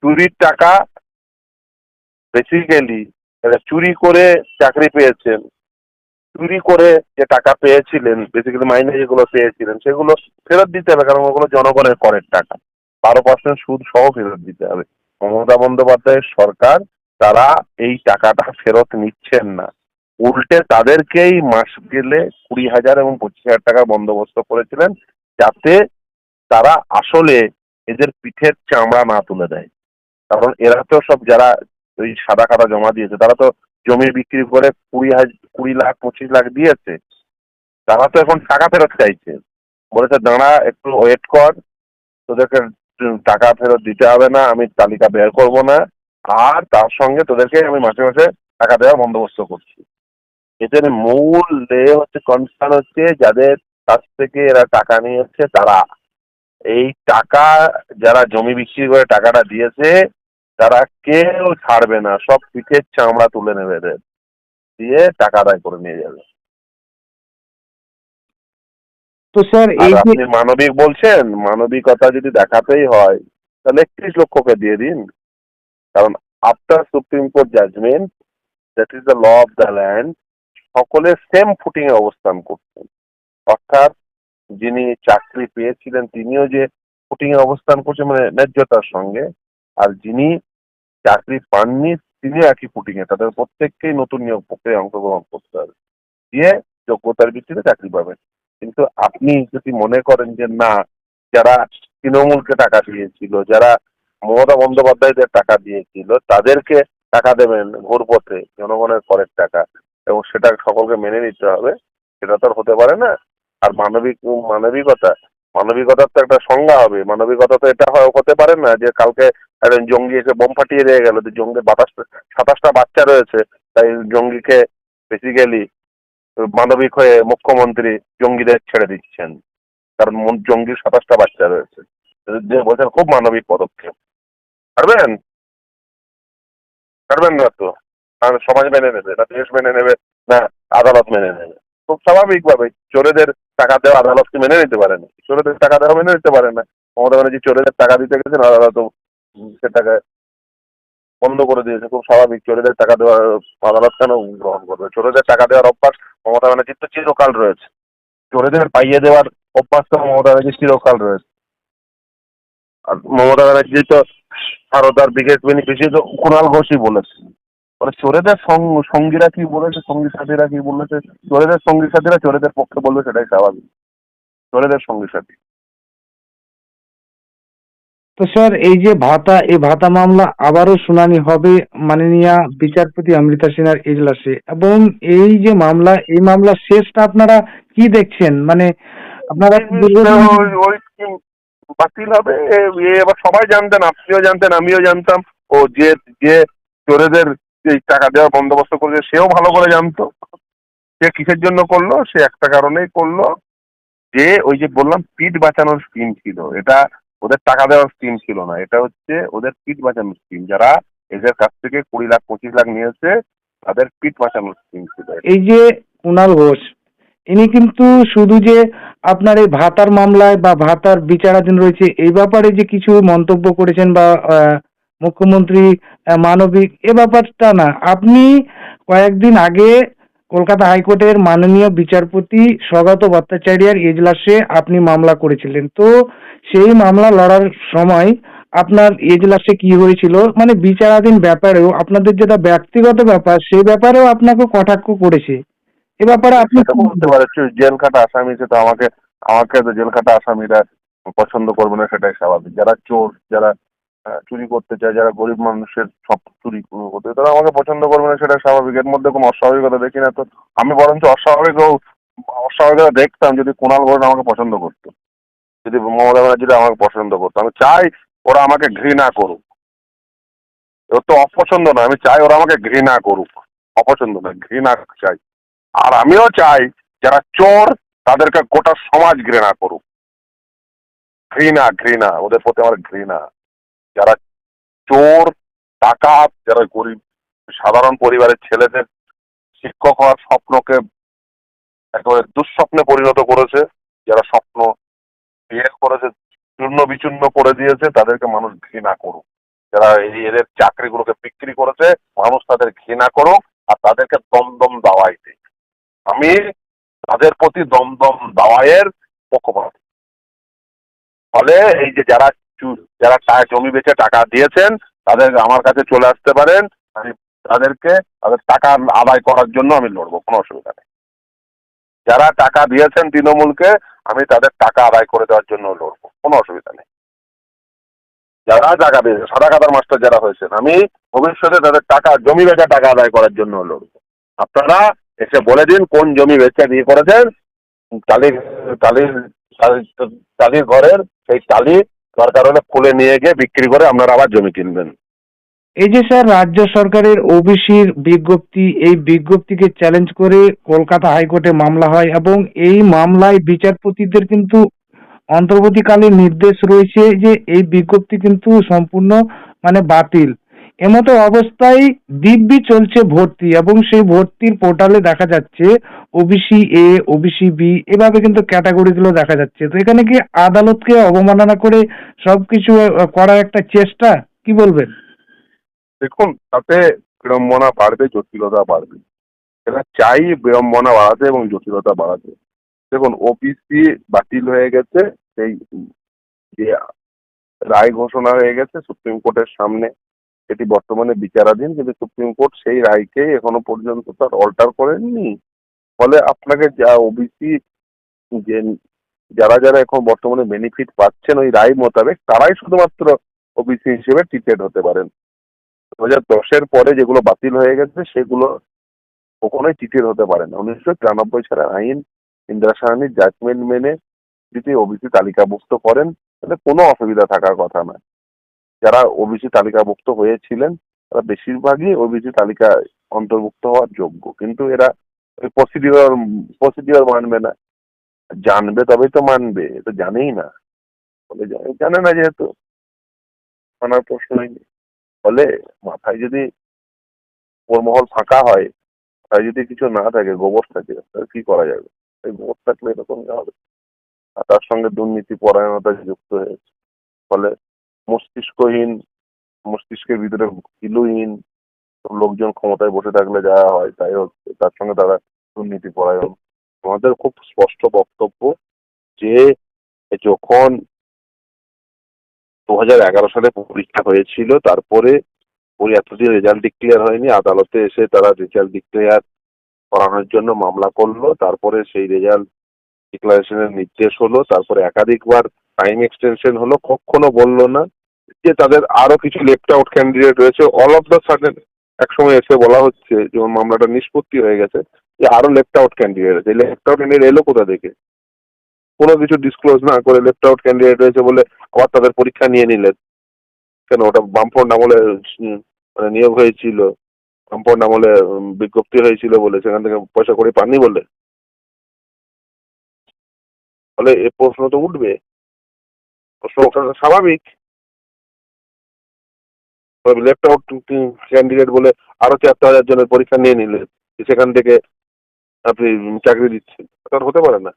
চুরির টাকা বেসিক্যালি এরা চুরি করে চাকরি পেয়েছেন, চুরি করে যে টাকা পেয়েছিলেন, বেসিক্যালি মাইনে যেগুলো পেয়েছিলেন সেগুলো ফেরত দিতে হবে, কারণ ওগুলো জনগণের করের টাকা। 12% সুদ সহ ফেরত দিতে হবে। মমতা বন্দ্যোপাধ্যায়ের সরকার তারা এই টাকাটা ফেরত নিচ্ছেন না, উল্টে তাদেরকেই মাস গেলে 20,000 এবং 25,000 টাকার বন্দোবস্ত করেছিলেন, যাতে তারা আসলে এদের পিঠের চামড়া না তুলে দেয়। কারণ এরা তো সব যারা ওই সাদা খাতা জমা দিয়েছে তারা তো জমি বিক্রি করে 20 লাখ 25 লাখ দিয়েছে, তারা তো এখন টাকা ফেরত চাইছে। বলেছে দাঁড়া একটু ওয়েট কর, তোদেরকে টাকা ফেরত দিতে হবে না, আমি তালিকা বের করব না, আর তার সঙ্গে তোদেরকে আমি মাসে মাসে টাকা দেওয়ার বন্দোবস্ত করছি। এদের মূল হচ্ছে কনসার্ন হচ্ছে যাদের কাছ থেকে এরা টাকা নিয়েছে তারা। এই টাকা যারা জমি বিক্রি করে টাকাটা দিয়েছে তারা কেউ ছাড়বে না, সব পিঠের চামড়া তুলে নেবে এদের, দিয়ে টাকা আদায় করে নিয়ে যাবে। তো স্যার আর এই যে আপনি মানবিক বলছেন, মানবিকতা যদি দেখাতেই হয় তাহলে 31 লক্ষকে দিয়ে দিন। কারণ after supreme court judgment, that is the law of the land, সকলে সেম ফুটিং এ অবস্থান করছেন। অর্থাৎ যিনি চাকরি পেয়েছিলেন তিনিও যে ফুটিং এ অবস্থান করছেন মানে ন্যায্যতার সঙ্গে, আর যিনি চাকরি পাননি তিনিও একই ফুটিং এ, তাদের প্রত্যেককেই নতুন নিয়োগ প্রক্রিয়ায় অংশগ্রহণ করতে হবে, দিয়ে যোগ্যতার ভিত্তিতে চাকরি পাবেন। কিন্তু আপনি যদি মনে করেন যে না, যারা তৃণমূলকে টাকা দিয়েছিল, যারা মমতা বন্দ্যোপাধ্যায়দের টাকা দিয়েছিল তাদেরকে টাকা দেবেন ঘুরপথে জনগণের করের টাকা, এবং সেটা সকলকে মেনে নিতে হবে, সেটা তো আর হতে পারে না। আর মানবিকতা, মানবিকতার তো একটা সংজ্ঞা হবে। মানবিকতা তো এটা হতে পারে না যে কালকে একজন জঙ্গি এসে বোম ফাটিয়ে দিয়ে গেল, যে জঙ্গির 27টা বাচ্চা রয়েছে, তাই জঙ্গিকে বেসিক্যালি মানবিক হয়ে মুখ্যমন্ত্রী জঙ্গিদের ছেড়ে দিচ্ছেন, কারণ জঙ্গির 27টা বাচ্চা রয়েছে। যে বলছেন খুব মানবিক পদক্ষেপ, পারবেন? পারবেন না তো। আর সমাজ মেনে নেবে না, দেশ মেনে নেবে না, আদালত মেনে নেবে? খুব স্বাভাবিকভাবে চোরেদের টাকা দেওয়া আদালত কি মেনে নিতে পারে না? চোরেদের টাকা দেওয়া মেনে নিতে পারে না। মমতা ব্যানার্জি চোরেদের টাকা দিতে গেছেন, আদালত সেটাকে বন্ধ করে দিয়েছে। খুব স্বাভাবিক, চোরেদের টাকা দেওয়ার আদালত কেন গ্রহণ করবে? চোরেদের টাকা দেওয়ার অভ্যাস মমতা ব্যানার্জির তো চিরকাল রয়েছে, চোরেদের পাইয়ে দেওয়ার অভ্যাস তো মমতা ব্যানার্জির চিরকাল রয়েছে। আর মমতা ব্যানার্জি তো আরো তার বিগেস্ট বেনিফিশিয়ারি তো কুণাল ঘোষই বলেছে। মানে চোরেদের সঙ্গীরা কি বলেছে, সঙ্গী সাথীরা কি বলেছে, চোরেদের সঙ্গী সাথীরা চোরেদের পক্ষে বলবে, সেটাই স্বাভাবিক। চোরেদের সঙ্গী সাথী। তো স্যার এই যে ভাতা, এই ভাতা মামলা আবারও শুনানি হবে মাননীয় বিচারপতি অমৃতা সিনহার এজলাসে, এবং এই যে মামলা, এই মামলার শেষটা আপনারা কি দেখছেন? মানে আপনারা কি দীর্ঘদিন ওই স্কিম বাতিল হবে, এবার সবাই জানতেন, আপনিও জানতেন, আমিও জানতাম, ও যে যে চোরেদের এই টাকা দেওয়ার বন্দোবস্ত করেছে সেও ভালো করে জানতো। সে কিসের জন্য করলো? সে একটা কারণেই করলো, যে ওই যে বললাম পিঠ বাঁচানোর স্কিম ছিল এটা, ওদের টাকা দেওয়ার স্কিম ছিল না, এটা হচ্ছে ওদের পিঠ বাঁচানোর স্কিম। যারা এদের কাছ থেকে 20 লাখ 25 লাখ নিয়েছে তাদের পিঠ বাঁচানোর স্কিম ছিল এটা। এই যে কুণাল ঘোষ, ইনি কিন্তু শুধু যে আপনার এই ভাতার মামলায় বা ভাতার বিচারাধীন রয়েছে এই ব্যাপারে যে কিছু মন্তব্য করেছেন বা মুখ্যমন্ত্রী মানবিক এ ব্যাপারটা না, আপনি কয়েকদিন আগে কলকাতা হাইকোর্টের মাননীয় বিচারপতি স্বগত ভট্টাচার্যের এজলাসে আপনি মামলা করেছিলেন। তো সেই মামলা লড়ার সময় আপনার এজলাসে কি হয়েছিল, মানে বিচারাধীন ব্যাপারেও আপনাদের যেটা ব্যক্তিগত ব্যাপার সেই ব্যাপারেও আপনাকে কটাক্ষ করেছে, এ ব্যাপারে আপনি সেটা কি বলতে পারে, জেল খাটা আসামি, সে তো আমাকে আমাকে তো জেল খাটা আসামিরা পছন্দ করবে না, সেটাই স্বাভাবিক। যারা চোর, যারা চুরি করতে চায়, যারা গরিব মানুষের সব চুরি করতে চায়, তারা আমাকে পছন্দ করবে না, সেটাই স্বাভাবিক। এর মধ্যে কোনো অস্বাভাবিকতা দেখি না তো। আমি বরঞ্চ অস্বাভাবিকতা দেখতাম যদি কুণাল ঘোষ আমাকে পছন্দ করতো, যদি মমতা ব্যানার্জি আমাকে পছন্দ করতো। আমি চাই ওরা আমাকে ঘৃণা করুক, ওর তো অপছন্দ না, আমি চাই ওরা আমাকে ঘৃণা করুক, অপছন্দ না, ঘৃণা চাই। আর আমিও চাই যারা চোর তাদেরকে গোটা সমাজ ঘৃণা করুক। ঘৃণা, ঘৃণা, ওদের প্রতি আমার ঘৃণা। যারা চোর, ডাকাত, যারা গরিব সাধারণ পরিবারের ছেলেদের শিক্ষক হওয়ার স্বপ্নকে একেবারে দুঃস্বপ্নে পরিণত করেছে, যারা স্বপ্ন বিয়ে করেছে চূর্ণ বিচূর্ণ করে দিয়েছে, তাদেরকে মানুষ ঘৃণা করুক। যারা এদের চাকরিগুলোকে বিক্রি করেছে, মানুষ তাদের ঘৃণা করুক আর তাদেরকে দমদম দাওয়াই দিক। আমি তাদের প্রতি দমদম দাওয়াইয়ের পক্ষপাত। ফলে এই যে যারা জমি বেচে টাকা দিয়েছেন তাদের আমার কাছে চলে আসতে পারেন, আমি তাদের টাকা আদায় করার জন্য আমি লড়বো, কোনো অসুবিধা নেই। যারা টাকা দিয়েছেন তৃণমূলকে, আমি তাদের টাকা আদায় করে দেওয়ার জন্য লড়বো, কোনো অসুবিধা নেই। যারা টাকা দিয়েছে, সাদা কাতার মাস্টার যারা হয়েছেন, আমি ভবিষ্যতে তাদের টাকা জমি বেচা টাকা আদায় করার জন্য লড়বো। আপনারা এসে বলে দিন কোন জমি বেচে দিয়ে করেছেন, টালির টালির টালির ঘরের সেই টালি দরকার হলে খুলে নিয়ে গিয়ে বিক্রি করে আপনারা আবার জমি কিনবেন। এই যে স্যার রাজ্য সরকারের ওবিসির বিজ্ঞপ্তি, এই বিজ্ঞপ্তিকে চ্যালেঞ্জ করে কলকাতা হাইকোর্টে মামলা হয় এবং এই মামলায় বিচারপতিদের কিন্তু অন্তর্বর্তীকালীন নির্দেশ রয়েছে যে এই বিজ্ঞপ্তি কিন্তু সম্পূর্ণ মানে বাতিল। এমতো অবস্থায় দিব্যি চলছে ভর্তি এবং সেই ভর্তির পোর্টালে দেখা যাচ্ছে ওবিসি এ, ওবিসি বি এভাবে কিন্তু ক্যাটাগরিগুলো দেখা যাচ্ছে। তো এখানে কি আদালতকে অবমাননা করে সবকিছু করার একটা চেষ্টা, কি বলবেন? দেখুন, তাতে বিড়ম্বনা বাড়বে, জটিলতা বাড়বে। এরা চাই বিড়ম্বনা বাড়াতে এবং জটিলতা বাড়াতে। দেখুন, ওবিসি বাতিল হয়ে গেছে, সেই যে রায় ঘোষণা হয়ে গেছে সুপ্রিম কোর্টের সামনে, সেটি বর্তমানে বিচারাধীন, কিন্তু সুপ্রিম কোর্ট সেই রায়কে এখনো পর্যন্ত তার অল্টার করেননি। ফলে আপনাকে যা ওবিসি যে যারা যারা এখন বর্তমানে বেনিফিট পাচ্ছেন ওই রায় মোতাবেক, তারাই শুধুমাত্র ওবিসি হিসেবে ট্রিটেড হতে পারেন। 2010-এর পরে যেগুলো বাতিল হয়ে গেছে সেগুলো কখনোই ট্রিটেড হতে পারে না। 1993 সালের আইন, ইন্দিরা সাহানির জাজমেন্ট মেনে যদি ওবিসি তালিকাভুক্ত করেন তাহলে কোনো অসুবিধা থাকার কথা নয়। যারা ওবিসি তালিকাভুক্ত হয়েছিলেন তারা বেশিরভাগই ওবিসি তালিকায় অন্তর্ভুক্ত হওয়ার যোগ্য, কিন্তু এরা ওই প্রসিডিওর মানবে না। জানবে তবেই তো মানবে, এ তো জানেই না। বলে জানে না যেহেতু মানার প্রশ্নই নেই। ফলে মাথায় যদি মহল ফাঁকা হয়, তাই যদি কিছু না থাকে, গোবর থাকে, তাহলে কি করা যাবে? এই গোবর থাকলে এরকমই হবে। আর তার সঙ্গে দুর্নীতি পরায়ণতা যুক্ত হয়েছে। ফলে মস্তিষ্কহীন, মস্তিষ্কের ভিতরে কিলুহীন লোকজন ক্ষমতায় বসে থাকলে যা হয় তাই হচ্ছে, তার সঙ্গে তারা দুর্নীতি পরায়ণ। আমাদের খুব স্পষ্ট বক্তব্য যে যখন 2011 সালে পরীক্ষা হয়েছিল, তারপরে ওই এতদিন রেজাল্ট ডিক্লেয়ার হয়নি, আদালতে এসে তারা রেজাল্ট ডিক্লেয়ার করানোর জন্য মামলা করলো, তারপরে সেই রেজাল্ট ডিক্লারেশনের নির্দেশ হলো, তারপরে একাধিকবার টাইম এক্সটেনশন হলো, কখনো বললো না যে তাদের আরো কিছু লেফট আউট ক্যান্ডিডেট রয়েছে। অল অফ দ্য সাডেন একসময় এসে বলা হচ্ছে, যখন মামলাটা নিষ্পত্তি হয়ে গেছে, যে আরো লেফট আউট ক্যান্ডিডেট আছে। লেফট আউট ক্যান্ডিডেট এলো কোথা থেকে? কোনো কিছু ডিসক্লোজ না করে লেফট আউট ক্যান্ডিডেট রয়েছে বলে আবার তাদের পরীক্ষা নিয়ে নিলেন কেন? ওটা বামফ্রন্ট আমলে মানে নিয়োগ হয়েছিল, বামফ্রন্ট আমলে বিজ্ঞপ্তি হয়েছিল বলে সেখান থেকে পয়সা করে পাননি বলে? ফলে এ প্রশ্ন তো উঠবে, প্রশ্ন ওঠাটা স্বাভাবিক। লেফট আউট ক্যান্ডিডেট বলে আরো 74,000 জনের পরীক্ষা নিয়ে নিলেন, সেখান থেকে আপনি চাকরি দিচ্ছেন, তার হতে পারে না।